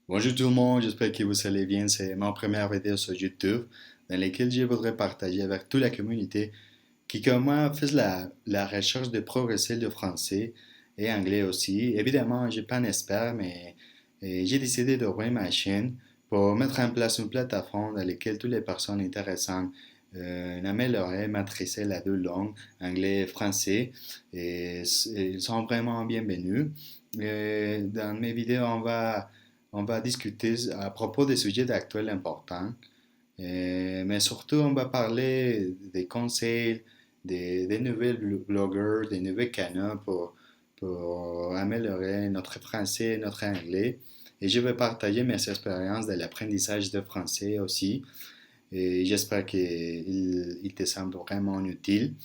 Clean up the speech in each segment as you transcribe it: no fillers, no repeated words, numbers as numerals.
Bonjour tout le monde, j'espère que vous allez bien. C'est ma première vidéo sur YouTube dans laquelle je voudrais partager avec toute la communauté qui, comme moi, fait la recherche de progresser le français et anglais aussi. Évidemment, je suis pas un expert, mais j'ai décidé d'ouvrir ma chaîne pour mettre en place une plateforme dans laquelle toutes les personnes intéressantes amélioreraient, maîtriser la deux langues, anglais et français. Et ils sont vraiment bienvenus. Dans mes vidéos, on va discuter à propos des sujets d'actuels importants, mais surtout on va parler des conseils, des nouvelles blogueurs, des nouveaux canaux pour améliorer notre français et notre anglais. Et je vais partager mes expériences de l'apprentissage de français aussi. Et j'espère qu'il te semble vraiment utile.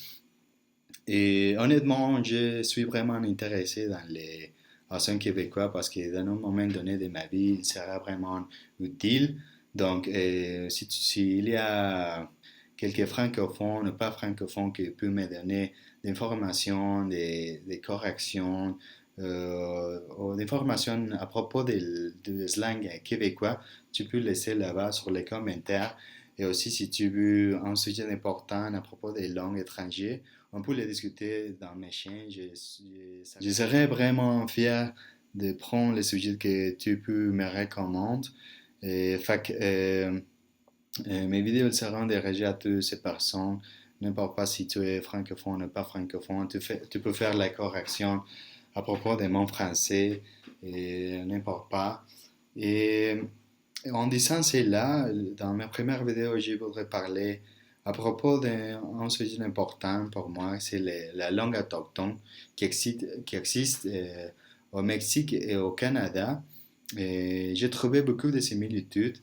Et honnêtement, je suis vraiment intéressé dans les accents québécois parce que dans un moment donné de ma vie, il sera vraiment utile. Donc, s'il y a quelques francophones ou pas francophones qui peuvent me donner des informations, des corrections, ou des informations à propos de slang québécois, tu peux laisser là-bas sur les commentaires. Et aussi, si tu veux un sujet important à propos des langues étrangères, on peut les discuter dans mes chaînes. Je serais vraiment fier de prendre les sujets que tu peux me recommander. Mes vidéos seront dirigées à toutes ces personnes. N'importe pas si tu es francophone ou pas francophone, tu peux faire la correction à propos de mon français et n'importe pas. Et en disant cela, dans ma première vidéo, je voudrais parler à propos d'un sujet important pour moi, c'est la langue autochtone qui existe au Mexique et au Canada. Et j'ai trouvé beaucoup de similitudes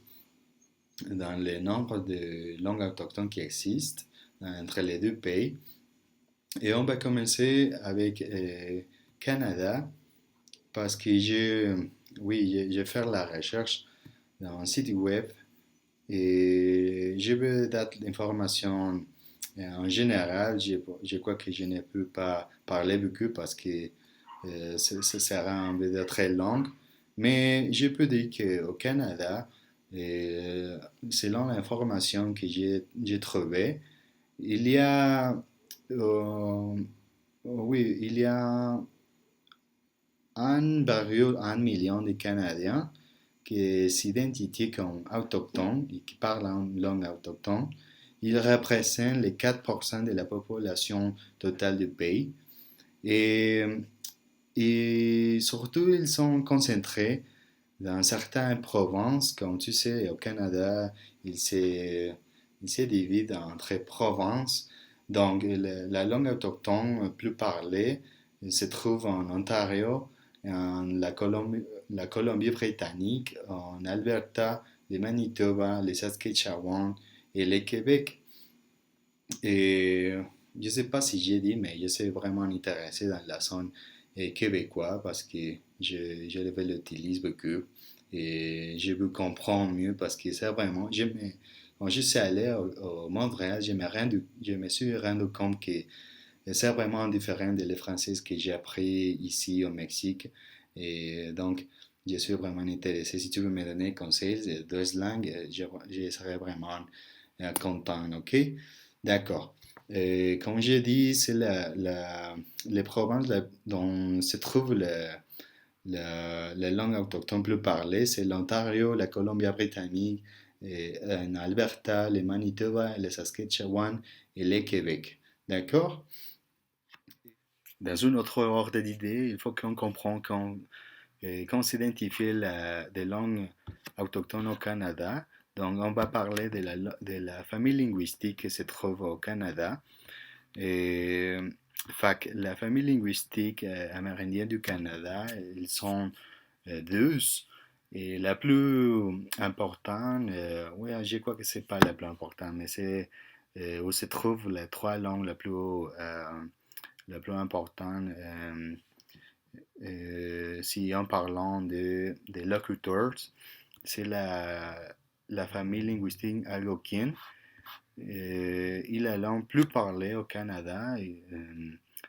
dans le nombre de langues autochtones qui existent entre les deux pays. Et on va commencer avec Canada parce que j'ai fait la recherche dans un site web et je veux donner l'information en général. Je crois que je ne peux pas parler beaucoup parce que ce sera un vidéo très long. Mais je peux dire qu'au Canada, selon l'information que j'ai trouvée, il y a, oui, il y a 1,1 million de Canadiens qui s'identifient comme autochtones et qui parlent en langue autochtone. Ils représentent les 4% de la population totale du pays. Et, et surtout, ils sont concentrés dans certaines provinces. Comme tu sais, au Canada, il se divise entre provinces. Donc, la langue autochtone plus parlée se trouve en Ontario, en la Colombie-Britannique, en Alberta, le Manitoba, le Saskatchewan et le Québec. Et je ne sais pas si j'ai dit, mais je suis vraiment intéressé dans la zone québécoise parce que je l'utilise beaucoup et je veux comprendre mieux parce que c'est vraiment, quand je suis allé au Montréal, je me suis rendu compte que c'est vraiment différent de les français que j'ai appris ici au Mexique. Et donc, je suis vraiment intéressé. Si tu veux me donner conseils de deux langues, je serais vraiment content, ok? D'accord. Comme j'ai dit, c'est les provinces dont se trouve la langue autochtone plus parlée, c'est l'Ontario, la Colombie-Britannique, en Alberta, le Manitoba, le Saskatchewan et le Québec. D'accord? Dans une autre ordre d'idée, il faut qu'on comprenne qu'on s'identifie des langues autochtones au Canada. Donc, on va parler de la famille linguistique qui se trouve au Canada. Et, la famille linguistique amérindienne du Canada, ils sont deux. Et la plus importante, oui, je crois que c'est pas la plus importante, mais c'est où se trouvent les trois langues la plus importante. Si en parlant des locuteurs, c'est la famille linguistique algonquine. Et la langue plus parlée au Canada,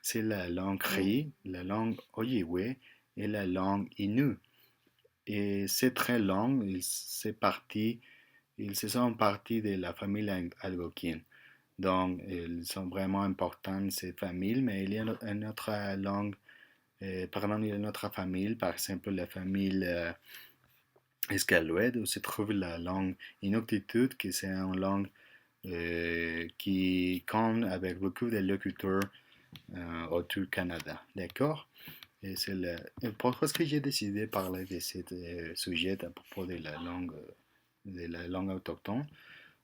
c'est la langue Cree, la langue Ojibwe et la langue Innu. et c'est très long. Ils se sont partis de la famille algonquine. Donc, ils sont vraiment importants, ces familles, mais il y a une autre langue, pardon, il y a une autre famille, par exemple la famille escalouette, où se trouve la langue inuktitut, qui c'est une langue qui compte avec beaucoup de locuteurs autour du Canada. D'accord? Et c'est pourquoi est-ce que j'ai décidé de parler de ce sujet à propos de la langue autochtone?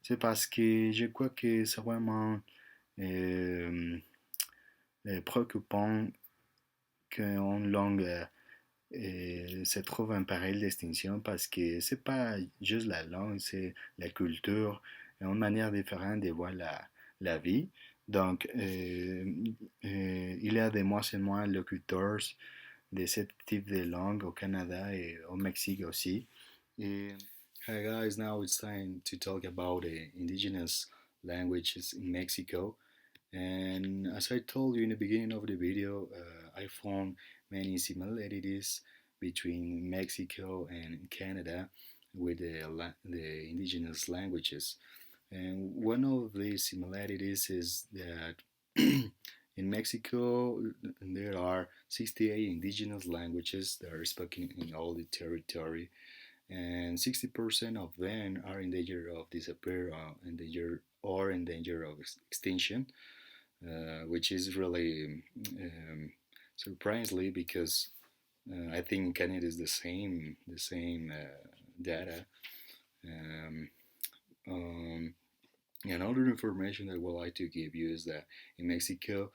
C'est parce que je crois que c'est vraiment euh, préoccupant qu'une langue se trouve en pareille extinction parce que c'est pas juste la langue, c'est la culture, une manière différente de voir la vie. Donc, il y a de moins en moins locuteurs de ce type de langue au Canada et au Mexique aussi. Et, Hi guys, now it's time to talk about the indigenous languages in Mexico. And as I told you in the beginning of the video, I found many similarities between Mexico and Canada with the indigenous languages. And one of the similarities is that in Mexico there are 68 indigenous languages that are spoken in all the territory, and 60% of them are in danger of disappear in danger of extinction, which is really surprisingly because I think Canada is the same data. Um, um, Another information that I would like to give you is that in Mexico,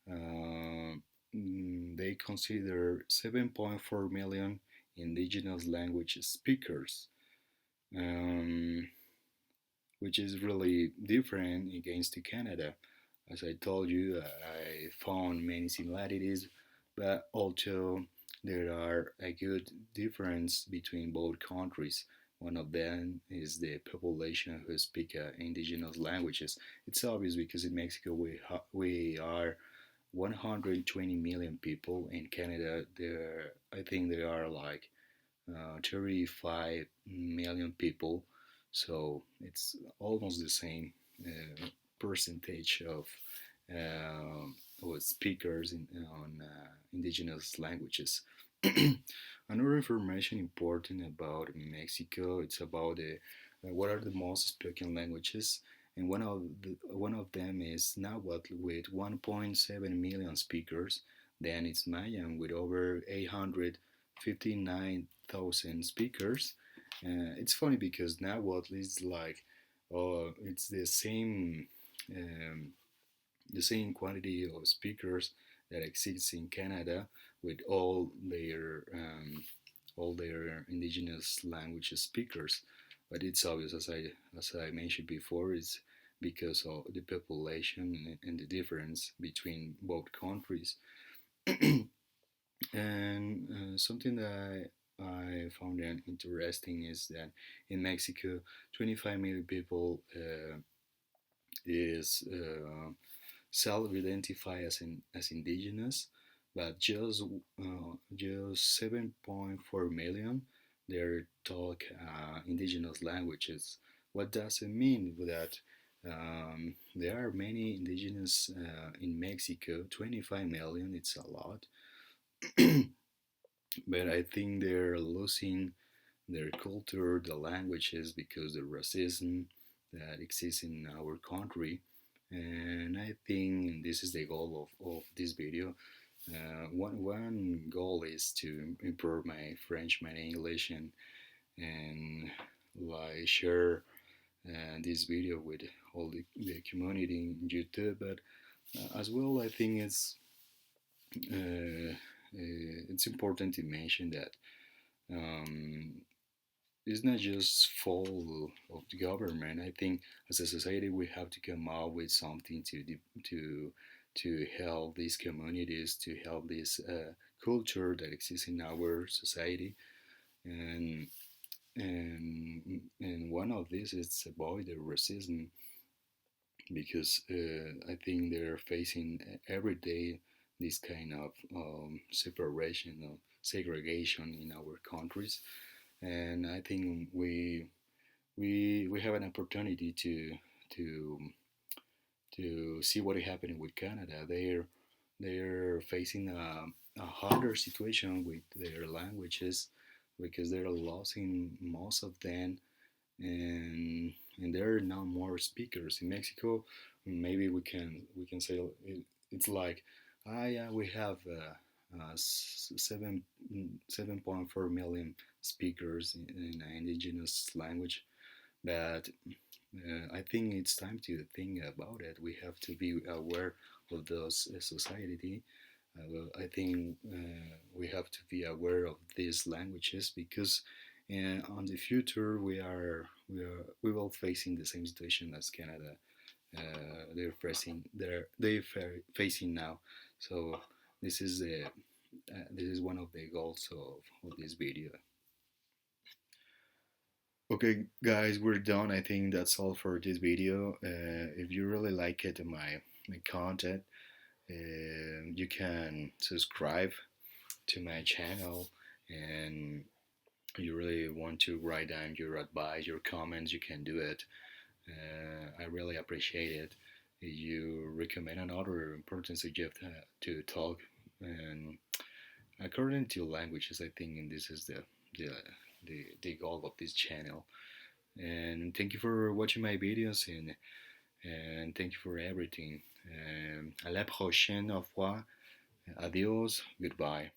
uh, they consider 7.4 million indigenous language speakers, um, which is really different against Canada. As I told you, I found many similarities, but also there are a good difference between both countries. One of them is the population who speak indigenous languages. It's obvious because in Mexico we are 120 million people. In Canada, I think there are like 35 million people, so it's almost the same percentage of speakers on indigenous languages. Another information important about Mexico, it's about what are the most spoken languages, and one of them is Nahuatl with 1.7 million speakers. Then it's Mayan with over 859,000 speakers. It's funny because Nahuatl is like, oh, it's um, the same quantity of speakers that exists in Canada with all their indigenous language speakers. But it's obvious, as I mentioned before, it's because of the population and the difference between both countries. And something that I found interesting is that in Mexico, 25 million people is self-identify as indigenous, but just 7.4 million they talk indigenous languages. What does it mean that there are many indigenous in Mexico? 25 million, it's a lot, but I think they're losing their culture, the languages, because the racism that exists in our country. And I think this is the goal of this video. One goal is to improve my French, my English, and like share this video with all the community in YouTube. But as well, I think it's important to mention that um, it's not just fault of the government. I think as a society we have to come up with something to to help these communities, to help this culture that exists in our society, and and one of these is avoid the racism because I think they're facing every day this kind of separation or segregation in our countries. and I think we have an opportunity to to see what is happening with Canada. They're facing a harder situation with their languages because they're losing most of them, and there are now more speakers in Mexico. Maybe we can say it's like, yeah, we have 7.4 million speakers in indigenous language, but I think it's time to think about it. We have to be aware of those society. I think we have to be aware of these languages because on the future we will facing the same situation as Canada. They're facing now. So this is this is one of the goals of this video. Okay, guys, we're done. I think that's all for this video. If you really like it, my content, you can subscribe to my channel, and you really want to write down your advice, your comments, you can do it. I really appreciate it. You recommend another important subject to talk, and according to languages, I think, and this is the the goal of this channel. And thank you for watching my videos, and thank you for everything. À la prochaine, au revoir, adios, goodbye.